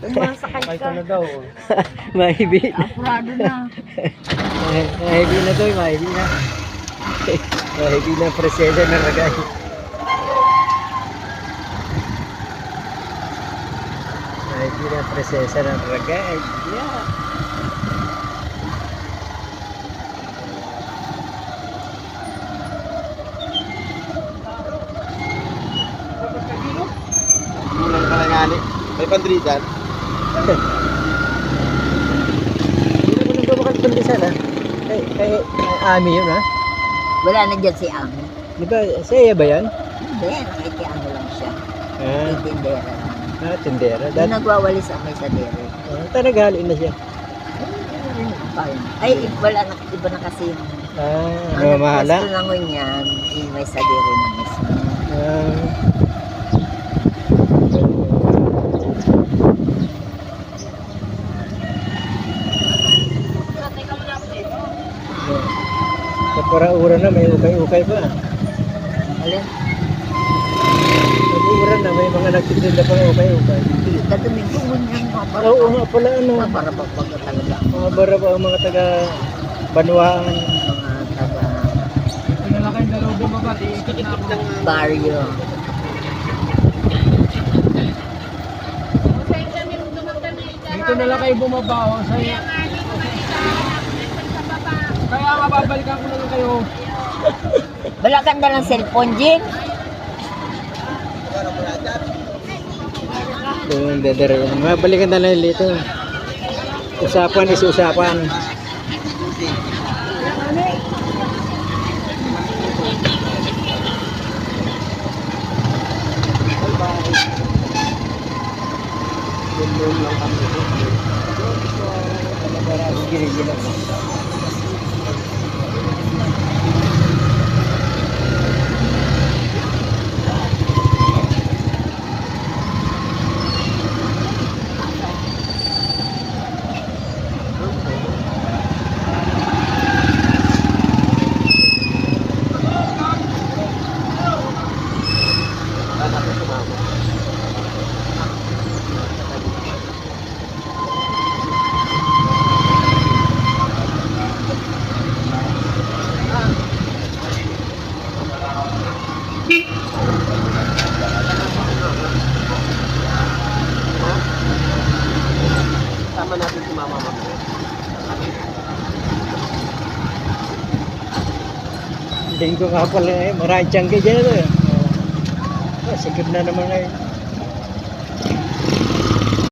Sumasakay Kahit ka. ano daw. Mahibi. Apurado na. Mahibi na to, mahibi na. Mahibi na presensya ng ragay. Mahibi na presensya ng ragay. Yeah. Kulang pala nga ni. May pandrigan. Hindi naman nagbabakan pandisan ha. Kay Ami yun ha. Wala na dyan si Ami. Di ba, siya ba yan? Hindi, nakikiano lang siya. Ah, Tindera lang. tindera. Yung nagwawalis ang may sa dere. Talagali na siya. Ay, wala na, iba na kasi yung Namamahala. gusto lang yan, yung may sa dere na mismo. Sa Paraura na may ukay-ukay pa. Alin? Sa Paraura na may mga nagtitinda pa ng ukay-ukay. Katuming kumunyan mo. Oo nga pala ano. Para pagpag talaga. Mga baraba ang mga taga Banwaan. Mga taga Ito na lang kayong dalaw bumaba. Ikot na ako. barrio. Dito na lang kayo bumaba. Oh. Kaya mababalikan ko na lang kayo. Balakan na ng cellphone, Jin. Doon dadaro. Mabalikan na lang dito. Usapan is usapan. Sama natin si Mama Mama. Linggo nga pala eh. Maraming tiyangge dyan eh. Sikip na naman ngayon.